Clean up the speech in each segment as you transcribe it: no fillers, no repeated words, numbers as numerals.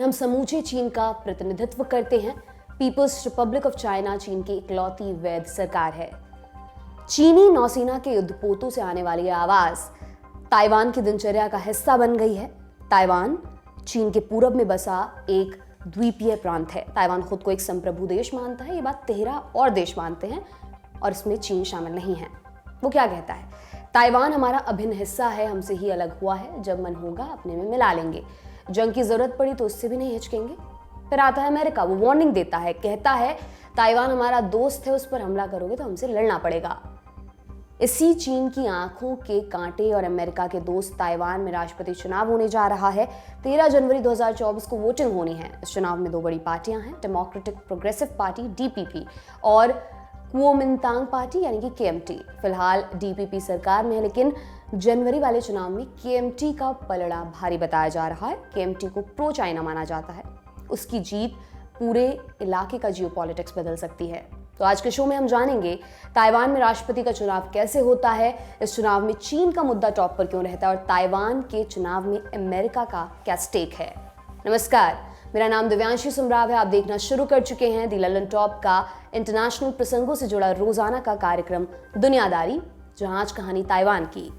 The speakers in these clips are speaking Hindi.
हम समूचे चीन का प्रतिनिधित्व करते हैं। पीपल्स रिपब्लिक ऑफ चाइना चीन की इकलौती वैध सरकार है। चीनी नौसेना के युद्धपोतों से आने वाली आवाज ताइवान की दिनचर्या का हिस्सा बन गई है। ताइवान चीन के पूरब में बसा एक द्वीपीय प्रांत है। ताइवान खुद को एक संप्रभु देश मानता है। ये बात 13 और देश मानते हैं और इसमें चीन शामिल नहीं है। वो क्या कहता है? ताइवान हमारा अभिन्न हिस्सा है, हमसे ही अलग हुआ है, जब मन होगा अपने में मिला लेंगे, जंग की जरूरत पड़ी तो उससे भी नहीं हिचकेंगे। फिर आता है अमेरिका, वो वार्निंग देता है, कहता है ताइवान हमारा दोस्त है, उस पर हमला करोगे तो हमसे लड़ना पड़ेगा। इसी चीन की आंखों के कांटे और अमेरिका के दोस्त ताइवान में राष्ट्रपति चुनाव होने जा रहा है। 13 जनवरी 2024 को वोटिंग होनी है। इस चुनाव में 2 बड़ी पार्टियां हैं, डेमोक्रेटिक प्रोग्रेसिव पार्टी डीपीपी और कुओमिंतांग पार्टी यानी कि केएमटी। फिलहाल डीपीपी सरकार में है, लेकिन जनवरी वाले चुनाव में केएमटी का पलड़ा भारी बताया जा रहा है। केएमटी को प्रो चाइना माना जाता है। उसकी जीत पूरे इलाके का जियोपॉलिटिक्स बदल सकती है। तो आज के शो में हम जानेंगे ताइवान में राष्ट्रपति का चुनाव कैसे होता है, इस चुनाव में चीन का मुद्दा टॉप पर क्यों रहता है और ताइवान के चुनाव में अमेरिका का क्या स्टेक है। नमस्कार, मेरा नाम दिव्यांशी सुमराव है। आप देखना शुरू कर चुके हैं दी लंदन टॉप का इंटरनेशनल प्रसंगों से जुड़ा रोजाना का कार्यक्रम दुनियादारी, जहां आज कहानी ताइवान की।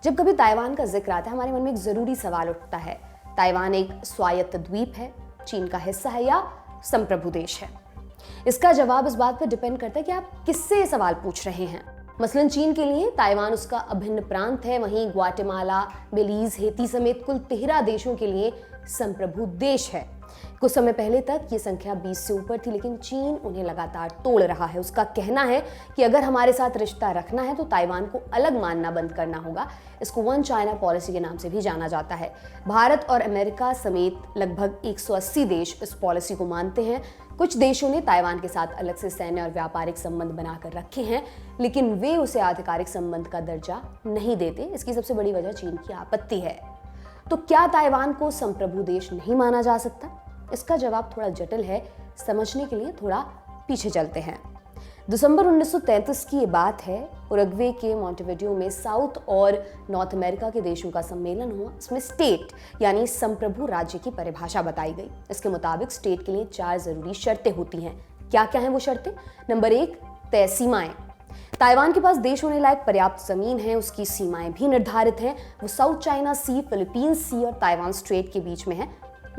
जब कभी ताइवान का जिक्र आता है, हमारे मन में एक जरूरी सवाल उठता है, ताइवान एक स्वायत्त द्वीप है, चीन का हिस्सा है या संप्रभु देश है? इसका जवाब इस बात पर डिपेंड करता है कि आप किससे सवाल पूछ रहे हैं। मसलन चीन के लिए ताइवान उसका अभिन्न प्रांत है, वहीं ग्वाटेमाला, बेलीज, हेती समेत कुल 13 देशों के लिए संप्रभु देश है। कुछ समय पहले तक ये संख्या 20 से ऊपर थी, लेकिन चीन उन्हें लगातार तोड़ रहा है। उसका कहना है कि अगर हमारे साथ रिश्ता रखना है तो ताइवान को अलग मानना बंद करना होगा। इसको वन चाइना पॉलिसी के नाम से भी जाना जाता है। भारत और अमेरिका समेत लगभग 180 देश इस पॉलिसी को मानते हैं। कुछ देशों ने ताइवान के साथ अलग से सैन्य और व्यापारिक संबंध बनाकर रखे हैं, लेकिन वे उसे आधिकारिक संबंध का दर्जा नहीं देते। इसकी सबसे बड़ी वजह चीन की आपत्ति है। तो क्या ताइवान को संप्रभु देश नहीं माना जा सकता? इसका जवाब थोड़ा जटिल है। समझने के लिए थोड़ा पीछे चलते हैं। दिसंबर 1933 की ये बात है। उरुग्वे के मोंटेविडियो में साउथ और नॉर्थ अमेरिका के देशों का सम्मेलन हुआ। इसमें स्टेट यानी संप्रभु राज्य की परिभाषा बताई गई। इसके मुताबिक स्टेट के लिए 4 जरूरी शर्तें होती हैं। क्या क्या हैं वो शर्तें? नंबर 1, तय सीमाएं। ताइवान के पास देश होने लायक पर्याप्त जमीन है, उसकी सीमाएं भी निर्धारित हैं। वो साउथ चाइना सी, फिलीपींस सी और ताइवान स्ट्रेट के बीच में है।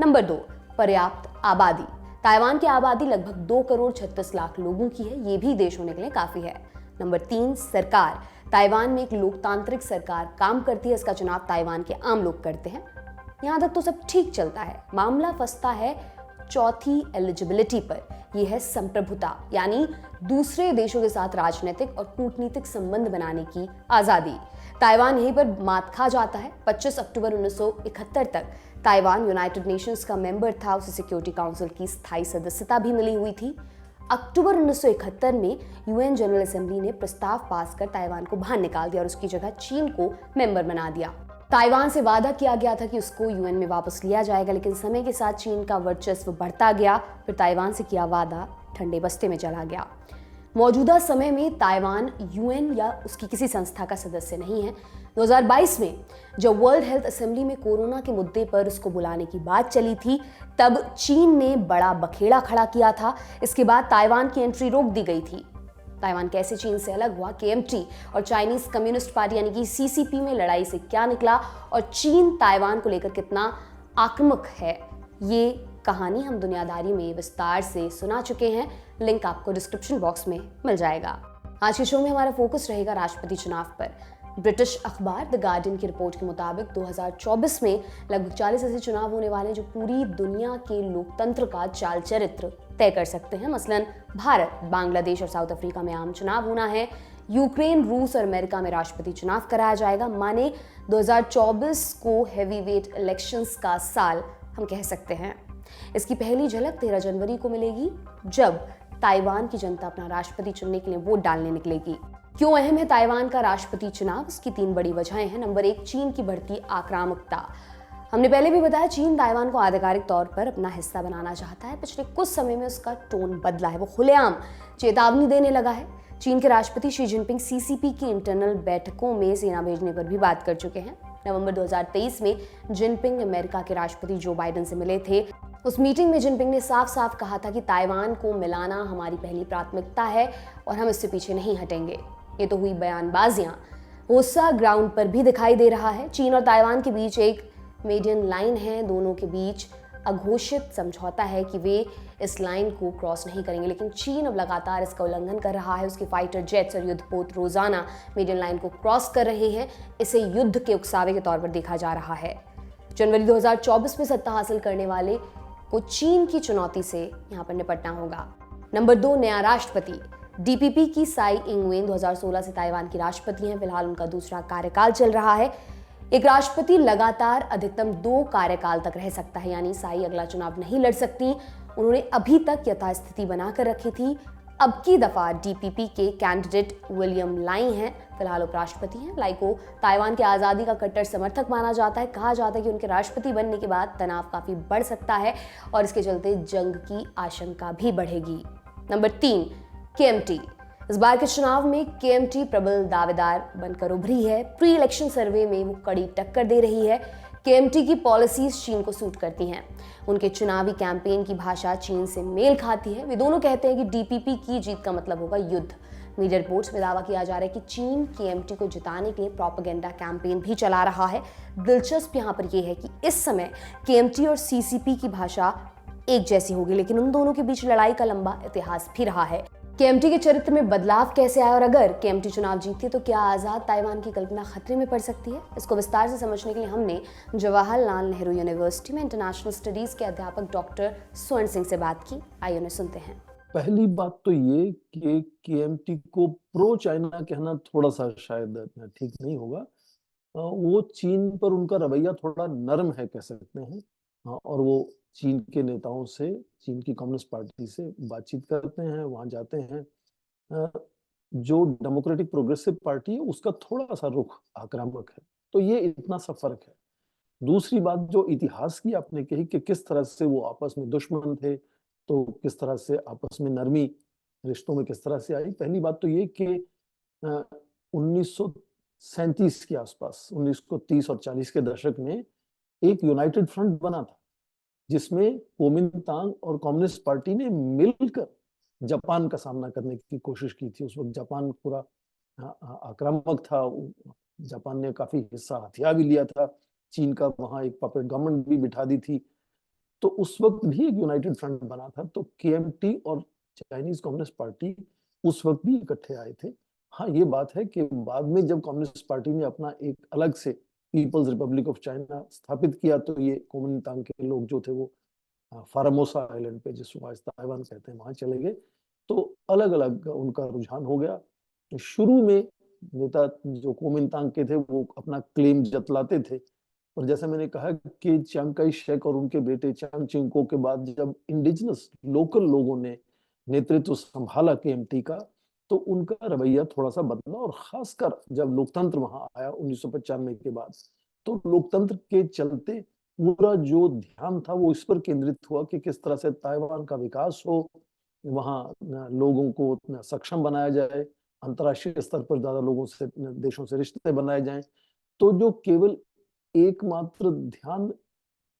नंबर 2, पर्याप्त आबादी। ताइवान की आबादी लगभग 2 करोड़ 36 लाख लोगों की है। ये भी देश होने के लिए काफी है। नंबर 3, सरकार। ताइवान में एक लोकतांत्रिक सरकार काम करती है। इसका चुनाव ताइवान के आम लोग करते हैं। यहां तक तो सब ठीक चलता है। मामला फंसता है चौथी एलिजिबिलिटी पर। यह है संप्रभुता, यानी दूसरे देशों के साथ राजनीतिक और कूटनीतिक संबंध बनाने की आजादी। ताइवान यहीं पर मात खा जाता है। 25 अक्टूबर 1971 तक ताइवान यूनाइटेड नेशंस का मेंबर था। उसे सिक्योरिटी काउंसिल की स्थायी सदस्यता भी मिली हुई थी। अक्टूबर 1971 में यूएन जनरल असेंबली ने प्रस्ताव पास कर ताइवान को बाहर निकाल दिया और उसकी जगह चीन को मेंबर बना दिया। ताइवान से वादा किया गया था कि उसको यूएन में वापस लिया जाएगा, लेकिन समय के साथ चीन का वर्चस्व बढ़ता गया। फिर ताइवान से किया वादा ठंडे बस्ते में चला गया। मौजूदा समय में ताइवान यूएन या उसकी किसी संस्था का सदस्य नहीं है। 2022 में जब वर्ल्ड हेल्थ असेंबली में कोरोना के मुद्दे पर उसको बुलाने की बात चली थी, तब चीन ने बड़ा बखेड़ा खड़ा किया था। इसके बाद ताइवान की एंट्री रोक दी गई थी। ताइवान कैसे चीन से अलग हुआ, केएमटी और चाइनीज कम्युनिस्ट पार्टी यानी कि सीसीपी में लड़ाई से क्या निकला और चीन ताइवान को लेकर कितना आक्रामक है, ये कहानी हम दुनियादारी में विस्तार से सुना चुके हैं। लिंक आपको डिस्क्रिप्शन बॉक्स में मिल जाएगा। आज के शो में हमारा फोकस रहेगा राष्ट्रपति चुनाव पर। ब्रिटिश अखबार द गार्डियन की रिपोर्ट के मुताबिक 2024 में लगभग 40 ऐसे चुनाव होने वाले हैं जो पूरी दुनिया के लोकतंत्र का चाल चरित्र तय कर सकते हैं। मसलन भारत, बांग्लादेश और साउथ अफ्रीका में आम चुनाव होना है। यूक्रेन, रूस और अमेरिका में राष्ट्रपति चुनाव कराया जाएगा। माने 2024 को हैवीवेट इलेक्शंस का साल हम कह सकते हैं। इसकी पहली झलक 13 जनवरी को मिलेगी, जब ताइवान की जनता अपना राष्ट्रपति चुनने के लिए वोट डालने निकलेगी। क्यों अहम है ताइवान का राष्ट्रपति चुनाव? इसकी 3 बड़ी वजहें हैं। नंबर 1, चीन की बढ़ती आक्रामकता। हमने पहले भी बताया, चीन ताइवान को आधिकारिक तौर पर अपना हिस्सा बनाना चाहता है। पिछले कुछ समय में उसका टोन बदला है। वो खुलेआम चेतावनी देने लगा है। चीन के राष्ट्रपति शी जिनपिंग सीसीपी की इंटरनल बैठकों में सेना भेजने पर भी बात कर चुके हैं। नवंबर 2023 में जिनपिंग अमेरिका के राष्ट्रपति जो बाइडेन से मिले थे। उस मीटिंग में जिनपिंग ने साफ साफ कहा था कि ताइवान को मिलाना हमारी पहली प्राथमिकता है और हम इससे पीछे नहीं हटेंगे। ये तो हुई बयानबाजियां, गुस्सा ग्राउंड पर भी दिखाई दे रहा है। चीन और ताइवान के बीच एक मीडियन लाइन है, दोनों के बीच अघोषित समझौता है कि वे इस लाइन को क्रॉस नहीं करेंगे, लेकिन चीन अब लगातार इसका उल्लंघन कर रहा है। उसके फाइटर जेट्स और युद्धपोत रोजाना मीडियन लाइन को क्रॉस कर रहे हैं। इसे युद्ध के उकसावे के तौर पर देखा जा रहा है। जनवरी 2024 में सत्ता हासिल करने वाले को चीन की चुनौती से यहां पर निपटना होगा। नंबर 2, नया राष्ट्रपति। डीपीपी की साई इंगवेन 2016 से ताइवान की राष्ट्रपति हैं। फिलहाल उनका दूसरा कार्यकाल चल रहा है। एक राष्ट्रपति लगातार अधिकतम 2 कार्यकाल तक रह सकता है, यानी साई अगला चुनाव नहीं लड़ सकती। उन्होंने अभी तक यथास्थिति बनाकर रखी थी। अब की दफा डीपीपी के कैंडिडेट विलियम लाई हैं, फिलहाल उपराष्ट्रपति हैं। लाई को ताइवान की आज़ादी का कट्टर समर्थक माना जाता है। कहा जाता है कि उनके राष्ट्रपति बनने के बाद तनाव काफी बढ़ सकता है और इसके चलते जंग की आशंका भी बढ़ेगी। Number 3, KMT. इस बार के चुनाव में केएमटी प्रबल दावेदार बनकर उभरी है। प्री इलेक्शन सर्वे में वो कड़ी टक्कर दे रही है। केएमटी की पॉलिसीज चीन को सूट करती हैं। उनके चुनावी कैंपेन की भाषा चीन से मेल खाती है। वे दोनों कहते हैं कि डीपीपी की जीत का मतलब होगा युद्ध। मीडिया रिपोर्ट्स में दावा किया जा रहा है कि चीन केएमटी को जिताने के लिए प्रोपेगेंडा कैंपेन भी चला रहा है। दिलचस्प यहाँ पर यह है कि इस समय केएमटी और सीसीपी की भाषा एक जैसी होगी, लेकिन उन दोनों के बीच लड़ाई का लंबा इतिहास भी रहा है। केएमटी के चरित्र में बदलाव कैसे आया और अगर केएमटी चुनाव जीतती है तो क्या आजाद ताइवान की कल्पना खतरे में पड़ सकती है? इसको विस्तार से समझने के लिए हमने जवाहरलाल नेहरू यूनिवर्सिटी में इंटरनेशनल स्टडीज के अध्यापक डॉक्टर स्वर्ण सिंह से बात की। आइए उन्हें सुनते हैं। पहली बात तो ये कि केएमटी को प्रो चाइना कहना थोड़ा सा शायद ठीक नहीं होगा। वो चीन पर उनका रवैया थोड़ा नरम है कह सकते हैं। और वो चीन के नेताओं से, चीन की कम्युनिस्ट पार्टी से बातचीत करते हैं, वहां जाते हैं। जो डेमोक्रेटिक प्रोग्रेसिव पार्टी है उसका थोड़ा सा रुख आक्रामक है, तो ये इतना सा फर्क है। दूसरी बात जो इतिहास की आपने कही कि किस तरह से वो आपस में दुश्मन थे, तो किस तरह से आपस में नरमी रिश्तों में किस तरह से आई। पहली बात तो ये कि 1937 के आसपास, 1930 और 40 के दशक में एक यूनाइटेड फ्रंट बना था जिसमें कुओमिंतांग और कम्युनिस्ट पार्टी ने मिलकर जापान का सामना करने की कोशिश की थी। उस वक्त जापान पूरा आक्रामक था। जापान ने काफी हिस्सा हथिया भी लिया था चीन का, वहां एक पपेट गवर्नमेंट भी बिठा दी थी। तो उस वक्त भी एक यूनाइटेड फ्रंट बना था। तो केएमटी और चाइनीज कम्युनिस्ट पार्टी उस वक्त भी इकट्ठे आए थे। हाँ, ये बात है कि बाद में जब कम्युनिस्ट पार्टी ने अपना एक अलग से पीपल्स रिपब्लिक ऑफ चाइना स्थापित किया तो ये कुओमिंतांग के लोग जो थे वो फार्मोसा आइलैंड पे, जिसको आज ताइवान कहते हैं, वहां चले गए। तो अलग अलग उनका रुझान हो गया। शुरू में नेता जो कुओमिंतांग के थे वो अपना क्लेम जतलाते थे, और जैसा मैंने कहा कि चियांग काई शेक और उनके बेटे चियांग चिंको के बाद जब इंडिजिनस लोकल लोगों ने नेतृत्व संभाला केएमटी का, तो उनका रवैया थोड़ा सा बदला। और खासकर जब लोकतंत्र वहां आया 1995 के बाद, तो लोकतंत्र के चलते पूरा जो ध्यान था वो इस पर केंद्रित हुआ कि किस तरह से ताइवान का विकास हो, वहां लोगों को सक्षम बनाया जाए, अंतर्राष्ट्रीय स्तर पर ज्यादा लोगों से, देशों से रिश्ते बनाए जाएं। तो जो केवल एकमात्र ध्यान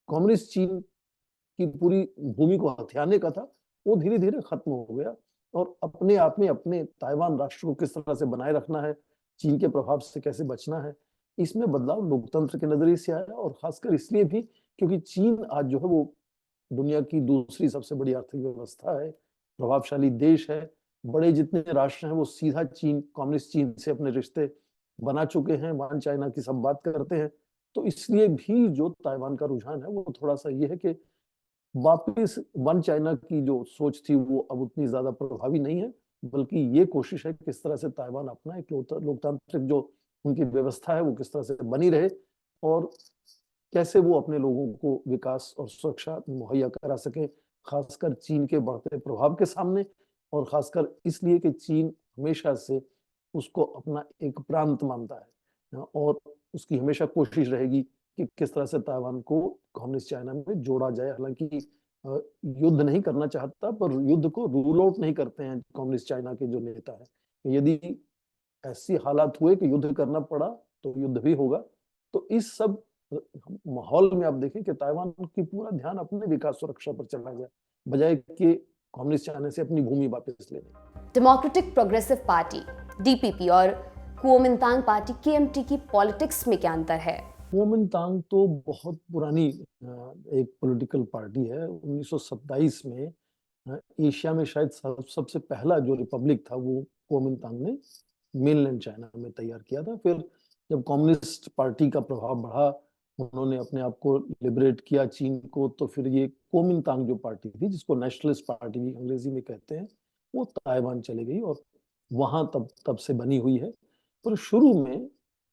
कम्युनिस्ट चीन की पूरी भूमि को हथियाने का था, वो धीरे धीरे खत्म हो गया। और अपने आप में अपने ताइवान राष्ट्र को किस तरह से बनाए रखना है, चीन के प्रभाव से कैसे बचना है, इसमें बदलाव लोकतंत्र के नजरिए से आया। और खासकर इसलिए भी क्योंकि चीन आज जो है वो दुनिया की दूसरी सबसे बड़ी आर्थिक व्यवस्था है, प्रभावशाली देश है। बड़े जितने राष्ट्र हैं वो सीधा चीन, कम्युनिस्ट चीन से अपने रिश्ते बना चुके हैं, वन चाइना की सब बात करते हैं। तो इसलिए भी जो ताइवान का रुझान है वो थोड़ा सा ये है कि वापिस वन चाइना की जो सोच थी वो अब उतनी ज्यादा प्रभावी नहीं है, बल्कि ये कोशिश है किस तरह से ताइवान अपना एक लोकतांत्रिक जो उनकी व्यवस्था है वो किस तरह से बनी रहे, और कैसे वो अपने लोगों को विकास और सुरक्षा मुहैया करा सके, खासकर चीन के बढ़ते प्रभाव के सामने। और खासकर इसलिए कि चीन हमेशा से उसको अपना एक प्रांत मानता है, और उसकी हमेशा कोशिश रहेगी कि किस तरह से ताइवान को कम्युनिस्ट चाइना में जोड़ा जाए। हालांकि युद्ध नहीं करना चाहता, पर युद्ध को रूल आउट नहीं करते हैं कम्युनिस्ट चाइना के जो नेता है। यदि ऐसी हालात हुए कि युद्ध करना पड़ा तो युद्ध भी होगा। तो इस सब माहौल में आप देखें कि ताइवान की पूरा ध्यान अपने विकास सुरक्षा पर चला गया, बजाय कि कम्युनिस्ट चाइना से अपनी भूमि वापस लेने। डेमोक्रेटिक प्रोग्रेसिव पार्टी डीपीपी और कुओमिंतांग पार्टी केएमटी की पॉलिटिक्स में क्या अंतर है? कुओमिंतांग तो बहुत पुरानी एक पॉलिटिकल पार्टी है। 1927 में एशिया में शायद सबसे पहला जो रिपब्लिक था वो कुओमिंतांग ने मेनलैंड चाइना में तैयार किया था। फिर जब कम्युनिस्ट पार्टी का प्रभाव बढ़ा, उन्होंने अपने आप को लिबरेट किया चीन को, तो फिर ये कुओमिंतांग जो पार्टी थी, जिसको नेशनलिस्ट पार्टी भी अंग्रेजी में कहते हैं, वो ताइवान चली गई और वहां तब से बनी हुई है। पर शुरू में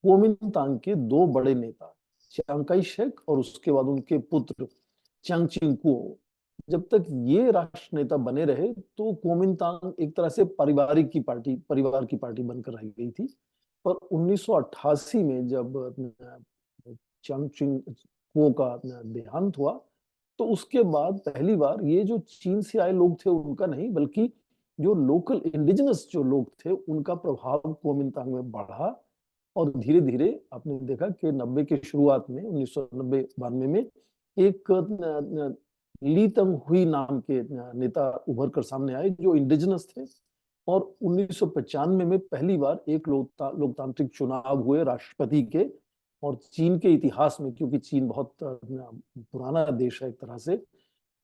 कुओमिंतांग के दो बड़े नेता चियांग काई शेक और उसके बाद उनके पुत्र चियांग चिंगकुओ, जब तक ये राष्ट्र नेता बने रहे तो कुओमिंतांग एक तरह से परिवार की पार्टी बनकर रह गई थी। पर 1988 में जब चियांग चिंगकुओ का देहांत हुआ, तो उसके बाद पहली बार ये जो चीन से आए लोग थे उनका नहीं, बल्कि जो लोकल इंडिजिनस जो लोग थे उनका प्रभाव कुओमिंतांग में बढ़ा। और धीरे धीरे आपने देखा कि 90 के शुरुआत में 1990-92 में एक ली तंग हुई नाम के नेता उभर कर सामने आए जो इंडिजिनस थे। और 1995 में पहली बार एक लोकतांत्रिक चुनाव हुए राष्ट्रपति के। और चीन के इतिहास में, क्योंकि चीन बहुत पुराना देश है एक तरह से,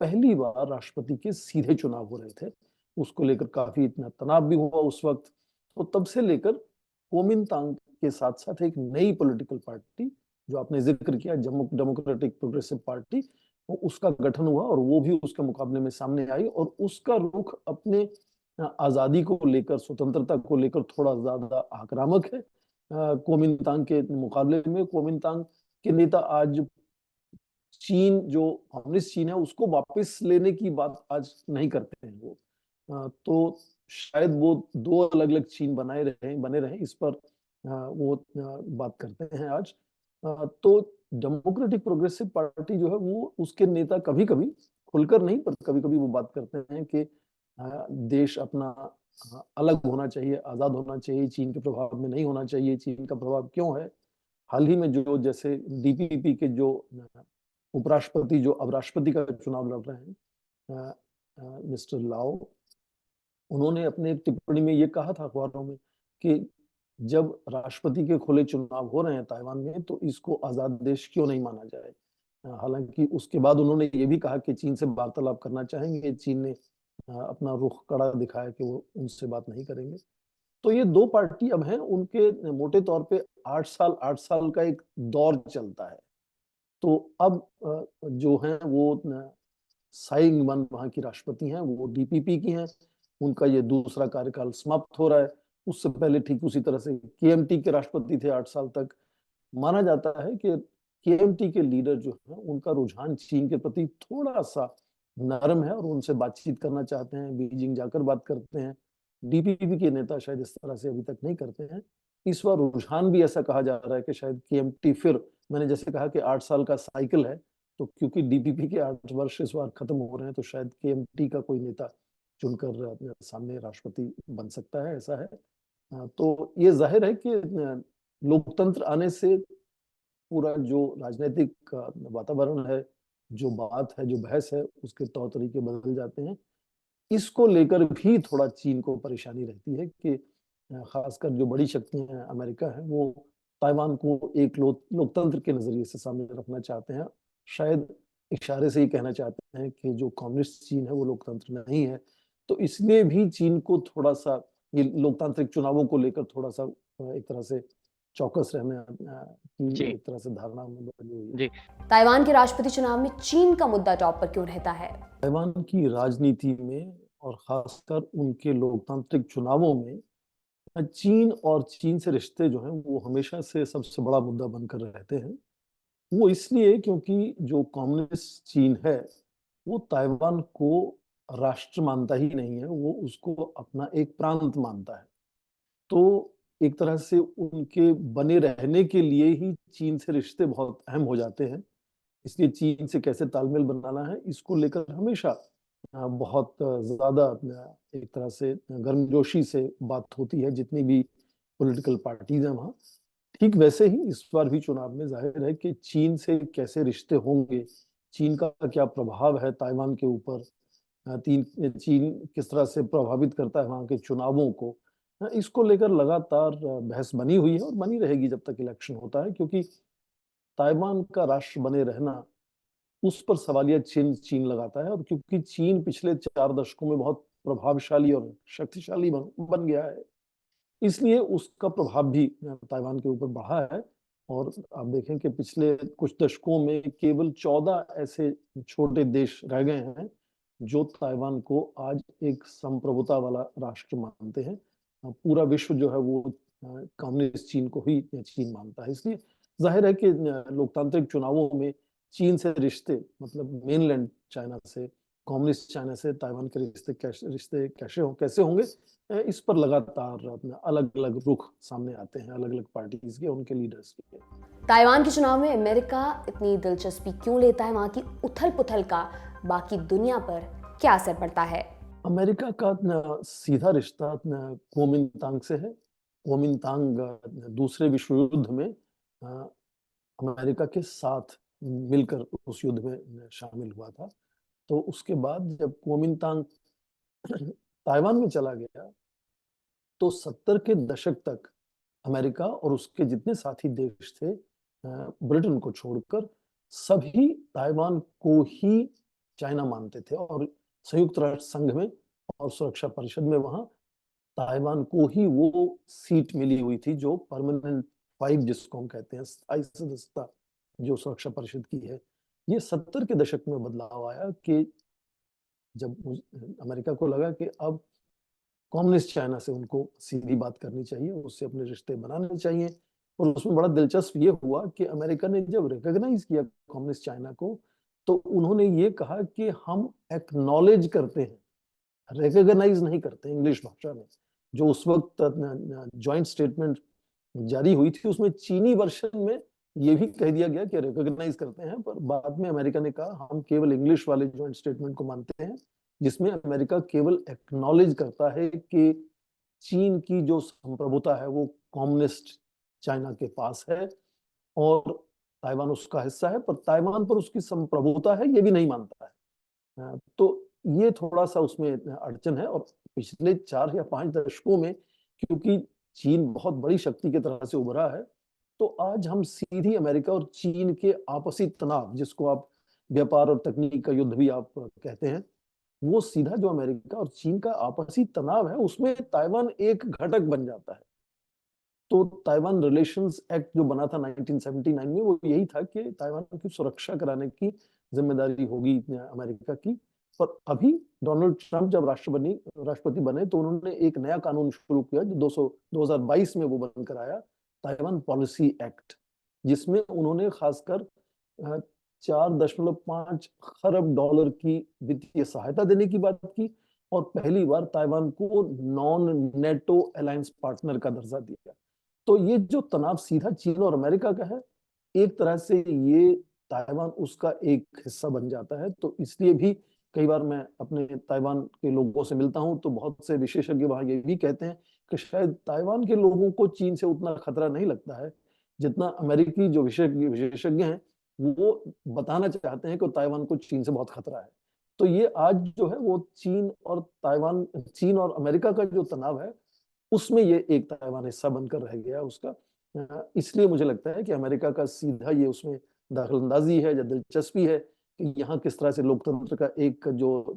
पहली बार राष्ट्रपति के सीधे चुनाव हो रहे थे। उसको लेकर काफी इतना तनाव भी हुआ उस वक्त। तो तब से लेकर कुओमिंतांग के साथ साथ एक नई पॉलिटिकल पार्टी जो आपने जिक्र किया, डेमोक्रेटिक प्रोग्रेसिव पार्टी, उसका गठन हुआ और वो भी उसके मुकाबले में सामने आई। और उसका रुख अपने आजादी को लेकर, स्वतंत्रता को लेकर थोड़ा ज्यादा आक्रामक है कुओमिंतांग के मुकाबले में। कुओमिंतांग के नेता आज चीन, जो कम्युनिस्ट चीन है, उसको वापस लेने की बात आज नहीं करते हैं वो। तो शायद वो दो अलग अलग चीन बने रहे इस पर वो बात करते हैं आज। तो डेमोक्रेटिक प्रोग्रेसिव पार्टी जो है वो, उसके नेता कभी कभी, खुलकर नहीं पर कभी कभी वो बात करते हैं कि देश अपना अलग होना चाहिए, आजाद होना चाहिए, चीन के प्रभाव में नहीं होना चाहिए। चीन का प्रभाव क्यों है? हाल ही में जो जैसे डीपीपी के जो उपराष्ट्रपति जो अब राष्ट्रपति का चुनाव लड़ रहे हैं, मिस्टर लाओ, उन्होंने अपने एक टिप्पणी में ये कहा था अखबारों में कि जब राष्ट्रपति के खुले चुनाव हो रहे हैं ताइवान में, तो इसको आजाद देश क्यों नहीं माना जाए। हालांकि उसके बाद उन्होंने ये भी कहा कि चीन से वार्तालाप करना चाहेंगे। चीन ने अपना रुख कड़ा दिखाया कि वो उनसे बात नहीं करेंगे। तो ये दो पार्टी अब हैं, उनके मोटे तौर पे 8 साल का एक दौर चलता है। तो अब जो हैं वो साई इंगवन वहाँ की राष्ट्रपति हैं, वो डीपीपी की हैं। उनका ये दूसरा कार्यकाल समाप्त हो रहा है। उससे पहले ठीक उसी तरह से केएमटी के राष्ट्रपति थे 8 साल तक। माना जाता है कि केएमटी के लीडर जो है उनका रुझान चीन के प्रति थोड़ा सा नरम है और उनसे बातचीत करना चाहते हैं, बीजिंग जाकर बात करते हैं। डीपीपी के नेता शायद इस तरह से अभी तक नहीं करते हैं। इस बार रुझान भी ऐसा कहा जा रहा है कि शायद केएमटी फिर, मैंने जैसे कहा कि 8 साल का साइकिल है, तो क्योंकि डीपीपी के 8 वर्ष इस बार खत्म हो रहे हैं, तो शायद केएमटी का कोई नेता चुनकर अपने सामने राष्ट्रपति बन सकता है, ऐसा है। तो ये जाहिर है कि लोकतंत्र आने से पूरा जो राजनीतिक वातावरण है, जो बात है, जो बहस है, उसके तौर तरीके बदल जाते हैं। इसको लेकर भी थोड़ा चीन को परेशानी रहती है कि खासकर जो बड़ी शक्तियां अमेरिका है, वो ताइवान को एक लोकतंत्र के नजरिए से सामने रखना चाहते हैं। शायद इशारे से ही कहना चाहते हैं कि जो कम्युनिस्ट चीन है वो लोकतंत्र नहीं है। तो इसलिए भी चीन को थोड़ा सा ये लोकतांत्रिक चुनावों को लेकर थोड़ा सा एक तरह से चौकस रहना की एक तरह से धारणा में बनी हुई है। ताइवान के राष्ट्रपति चुनाव में चीन का मुद्दा टॉप पर क्यों रहता है? ताइवान की राजनीति में और खासकर उनके लोकतांत्रिक चुनावों में चीन और चीन से रिश्ते जो हैं वो हमेशा से सबसे बड़ा मुद्दा बनकर रहते हैं। वो इसलिए क्योंकि जो कम्युनिस्ट चीन है वो ताइवान को राष्ट्र मानता ही नहीं है, वो उसको अपना एक प्रांत मानता है। तो एक तरह से उनके बने रहने के लिए ही चीन से रिश्ते बहुत अहम हो जाते हैं। इसलिए चीन से कैसे तालमेल बनाना है, इसको लेकर हमेशा बहुत ज़्यादा एक तरह से गर्मजोशी से बात होती है जितनी भी पॉलिटिकल पार्टीज हैं वहाँ। ठीक वैसे ही इस बार भी चुनाव में जाहिर है कि चीन से कैसे रिश्ते होंगे, चीन का क्या प्रभाव है ताइवान के ऊपर, चीन किस तरह से प्रभावित करता है वहाँ के चुनावों को, इसको लेकर लगातार बहस बनी हुई है और बनी रहेगी जब तक इलेक्शन होता है, क्योंकि ताइवान का राष्ट्र बने रहना उस पर सवालिया चिन्ह चीन लगाता है। और क्योंकि चीन पिछले 4 दशकों में बहुत प्रभावशाली और शक्तिशाली बन गया है, इसलिए उसका प्रभाव भी ताइवान के ऊपर बढ़ा है। और आप देखें कि पिछले कुछ दशकों में केवल 14 ऐसे छोटे देश रह गए हैं जो ताइवान को आज एक संप्रभुता वाला राष्ट्र मानते हैं। पूरा विश्व जो है वो कम्युनिस्ट चीन को ही चीन मानता है। इसलिए जाहिर है कि लोकतांत्रिक चुनावों में चीन से रिश्ते, मतलब मेनलैंड चाइना से, कम्युनिस्ट चाइना से ताइवान के रिश्ते कैसे होंगे, इस पर लगातार अलग अलग रुख सामने आते हैं, अलग अलग पार्टीज के, उनके लीडर्स के। ताइवान के चुनाव में अमेरिका इतनी दिलचस्पी क्यों लेता है? वहां की उथल पुथल का बाकी दुनिया पर क्या असर पड़ता है? अमेरिका का सीधा रिश्ता कुओमिंतांग से है। कुओमिंतांग दूसरे विश्व युद्ध में अमेरिका के साथ मिलकर उस युद्ध में शामिल हुआ था। तो उसके बाद जब कुओमिंतांग ताइवान में चला गया तो 70 के दशक तक अमेरिका और उसके जितने साथी देश थे ब्रिटेन को छोड़कर सभी ताइवान को ही चाइना मानते थे। और संयुक्त राष्ट्र संघ में और सुरक्षा परिषद में वहां ताइवान को ही वो सीट मिली हुई थी जो परमानेंट 5 जिसको हम कहते हैं, स्थायी सदस्यता जो सुरक्षा परिषद की है। ये 70 के दशक में बदलाव आया कि जब अमेरिका को लगा कि अब कम्युनिस्ट चाइना से उनको सीधी बात करनी चाहिए, उससे अपने रिश्ते बनाने चाहिए। और उसमें बड़ा दिलचस्प ये हुआ कि अमेरिका ने जब रिकॉग्नाइज किया कम्युनिस्ट चाइना को, तो उन्होंने ये कहा कि हम एक्नॉलेज करते हैं, रिकॉग्नाइज नहीं करते। इंग्लिश भाषा में जो उस वक्त जॉइंट स्टेटमेंट जारी हुई थी उसमें चीनी वर्जन में ये भी कह दिया गया कि रिकॉग्नाइज करते हैं, पर बाद में अमेरिका ने कहा हम केवल इंग्लिश वाले जॉइंट स्टेटमेंट को मानते हैं, जिसमें अमेरिका केवल एक्नॉलेज करता है कि चीन की जो संप्रभुता है वो कम्युनिस्ट चाइना के पास है और ताइवान उसका हिस्सा है, पर ताइवान पर उसकी संप्रभुता है ये भी नहीं मानता है। तो ये थोड़ा सा उसमें अड़चन है। और पिछले 4 या 5 दशकों में क्योंकि चीन बहुत बड़ी शक्ति की तरह से उभरा है, तो आज हम सीधी अमेरिका और चीन के आपसी तनाव, जिसको आप व्यापार और तकनीक का युद्ध भी आप कहते हैं, वो सीधा जो अमेरिका और चीन का आपसी तनाव है उसमें ताइवान एक घटक बन जाता है। तो ताइवान रिलेशंस एक्ट जो बना था 1979 में, वो यही था कि ताइवान की सुरक्षा कराने की जिम्मेदारी होगी अमेरिका की। पर अभी डोनाल्ड ट्रंप जब राष्ट्रपति बने तो उन्होंने एक नया कानून शुरू किया जो 2022 में वो बनकर आया, ताइवान पॉलिसी एक्ट, जिसमें उन्होंने खासकर 4.5 खरब डॉलर की वित्तीय सहायता देने की बात की और पहली बार ताइवान को नॉन नेटो अलायंस पार्टनर का दर्जा दिया। तो ये जो तनाव सीधा चीन और अमेरिका का है, एक तरह से ये ताइवान उसका एक हिस्सा बन जाता है। तो इसलिए भी कई बार मैं अपने ताइवान के लोगों से मिलता हूं तो बहुत से विशेषज्ञ वहां ये भी कहते हैं कि शायद ताइवान के लोगों को चीन से उतना खतरा नहीं लगता है जितना अमेरिकी जो विशेषज्ञ हैं वो बताना चाहते हैं कि ताइवान को चीन से बहुत खतरा है। तो ये आज जो है वो चीन और अमेरिका का जो तनाव है उसमें ये एक ताइवान हिस्सा बनकर रह गया उसका। इसलिए मुझे लगता है कि अमेरिका का सीधा ये उसमें दखलंदाजी है या दिलचस्पी है कि यहाँ किस तरह से लोकतंत्र का एक जो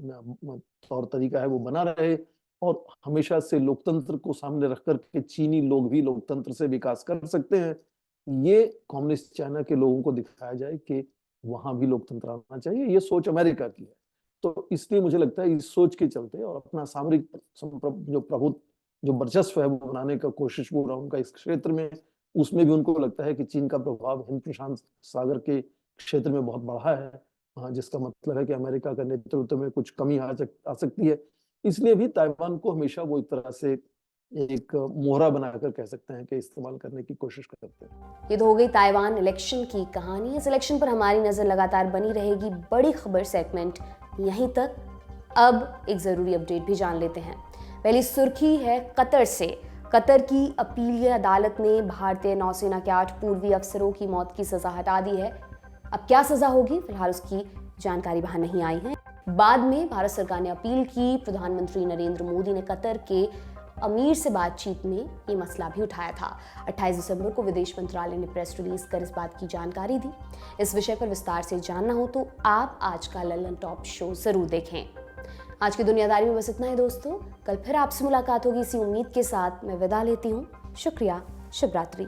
तौर तरीका है वो बना रहे और हमेशा से लोकतंत्र को सामने रखकर के चीनी लोग भी लोकतंत्र से विकास कर सकते हैं। ये कम्युनिस्ट चाइना के लोगों को दिखाया जाए कि वहां भी लोकतंत्र आना चाहिए, ये सोच अमेरिका की है। तो इसलिए मुझे लगता है इस सोच के चलते और अपना सामरिक जो वर्चस्व है वो बनाने का कोशिश हो रहा उनका इस क्षेत्र में, उसमें भी उनको लगता है कि चीन का प्रभाव हिंद प्रशांत सागर के क्षेत्र में बहुत बढ़ा है, जिसका मतलब है कि अमेरिका का नेतृत्व में कुछ कमी आ सकती है। इसलिए भी ताइवान को हमेशा वो एक तरह से एक मोहरा बनाकर कह सकते हैं कि इस्तेमाल करने की कोशिश करते हैं। ये तो हो गई ताइवान इलेक्शन की कहानी। इस इलेक्शन पर हमारी नजर लगातार बनी रहेगी। बड़ी खबर सेगमेंट यहीं तक। अब एक ज़रूरी अपडेट भी जान लेते हैं। पहली सुर्खी है कतर से। कतर की अपीलीय अदालत ने भारतीय नौसेना के 8 पूर्वी अफसरों की मौत की सजा हटा दी है। अब क्या सजा होगी, फिलहाल उसकी जानकारी बाहर नहीं आई है। बाद में भारत सरकार ने अपील की। प्रधानमंत्री नरेंद्र मोदी ने कतर के अमीर से बातचीत में ये मसला भी उठाया था। 28 दिसंबर को विदेश मंत्रालय ने प्रेस रिलीज कर इस बात की जानकारी दी। इस विषय पर विस्तार से जानना हो तो आप आज का लल्लन टॉप शो जरूर देखें। आज की दुनियादारी में बस इतना ही दोस्तों। कल फिर आपसे मुलाकात होगी इसी उम्मीद के साथ। मैं विदा लेती हूँ। शुक्रिया। शुभ रात्रि।